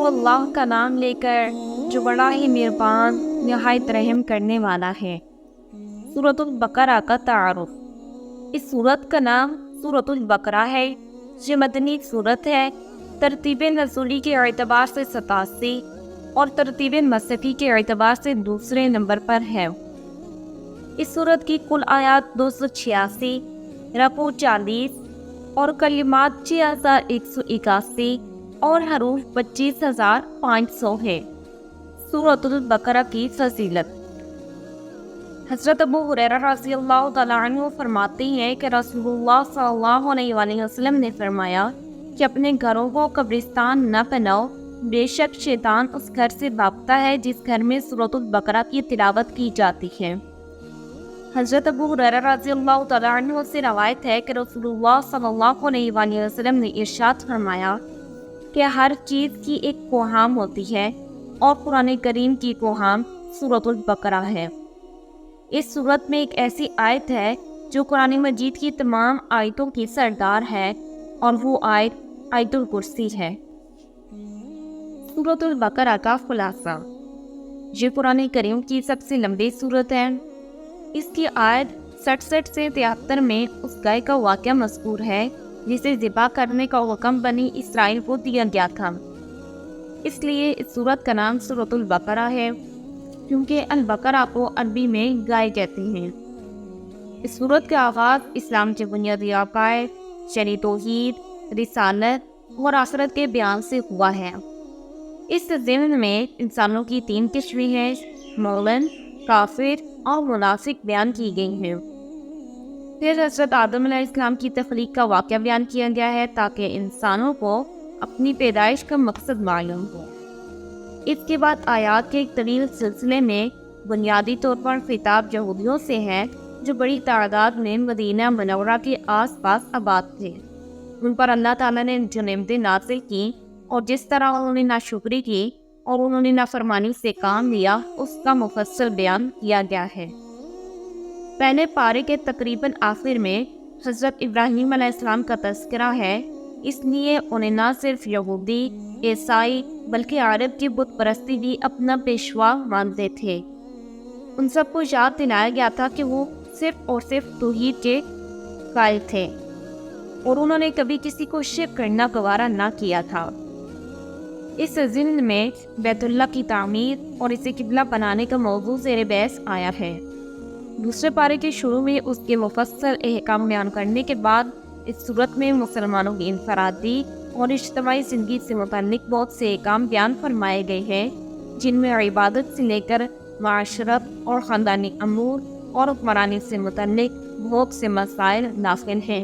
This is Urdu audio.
وہ اللہ کا نام لے کر جو بڑا ہی مہربان نہایت رحم کرنے والا ہے۔ سورۃ البقرہ کا تعارف۔ اس سورت کا نام سورۃ البقرہ ہے۔ یہ مدنی سورت ہے۔ ترتیب نزولی کے اعتبار سے 87 اور ترتیب مصحفی کے اعتبار سے دوسرے نمبر پر ہے۔ اس سورت کی کل آیات 286، رکوع 40 اور کلمات 6181 اور حروف 25500 ہے۔ سورۃ البقرہ کی فضیلت۔ حضرت ابو ہریرہ رضی اللہ تعالیٰ عنہ فرماتے ہیں کہ رسول اللہ صلی اللہ علیہ وآلہ وسلم نے فرمایا کہ اپنے گھروں کو قبرستان نہ بناؤ، بے شک شیطان اس گھر سے بھاگتا ہے جس گھر میں سورۃ البقرہ کی تلاوت کی جاتی ہے۔ حضرت ابو ہریرہ رضی اللہ تعالیٰ عنہ سے روایت ہے کہ رسول اللہ صلی اللہ علیہ وآلہ وسلم نے ارشاد فرمایا کہ ہر چیز کی ایک کوہام ہوتی ہے اور قرآن کریم کی کوہام سورۃ البقرہ ہے۔ اس سورت میں ایک ایسی آیت ہے جو قرآن مجید کی تمام آیتوں کی سردار ہے اور وہ آیت آیت الکرسی ہے۔ سورۃ البقرہ کا خلاصہ۔ یہ قرآن کریم کی سب سے لمبی سورت ہے۔ اس کی آیت 67 سے 73 میں اس گائے کا واقعہ مذکور ہے جسے ذبح کرنے کا حکم بنی اسرائیل کو دیا گیا تھا۔ اس لیے اس سورت کا نام سورۃ البقرہ ہے، کیونکہ البقرہ کو عربی میں گائے کہتے ہیں۔ اس سورت کا آغاز اسلام کے بنیادی عقائد یعنی توحید، رسالت اور آخرت کے بیان سے ہوا ہے۔ اس ضمن میں انسانوں کی 3 قسمیں ہیں، مومن، کافر اور منافق بیان کی گئی ہیں۔ پھر حضرت آدم علیہ السلام کی تخلیق کا واقعہ بیان کیا گیا ہے تاکہ انسانوں کو اپنی پیدائش کا مقصد معلوم ہو۔ اس کے بعد آیات کے ایک طویل سلسلے میں بنیادی طور پر خطاب یہودیوں سے ہے جو بڑی تعداد میں مدینہ منورہ کے آس پاس آباد تھے۔ ان پر اللہ تعالیٰ نے جو نعمتیں نازل کی اور جس طرح انہوں نے ناشکری کی اور انہوں نے نافرمانی سے کام لیا، اس کا مفصل بیان کیا گیا ہے۔ پہلے پارے کے تقریباً آخر میں حضرت ابراہیم علیہ السلام کا تذکرہ ہے، اس لیے انہیں نہ صرف یہودی، عیسائی بلکہ عرب کی بت پرستی بھی اپنا پیشوا مانتے تھے۔ ان سب کو یاد دلایا گیا تھا کہ وہ صرف اور صرف توحید کے قائل تھے اور انہوں نے کبھی کسی کو شرک کرنا گوارا نہ کیا تھا۔ اس ضمن میں بیت اللہ کی تعمیر اور اسے قبلہ بنانے کا موضوع زیر بحث آیا ہے۔ دوسرے پارے کے شروع میں اس کے مفصل احکام بیان کرنے کے بعد اس صورت میں مسلمانوں کی انفرادی اور اجتماعی زندگی سے متعلق بہت سے احکام بیان فرمائے گئے ہیں، جن میں عبادت سے لے کر معاشرت اور خاندانی امور اور حکمرانی سے متعلق بہت سے مسائل داخل ہیں۔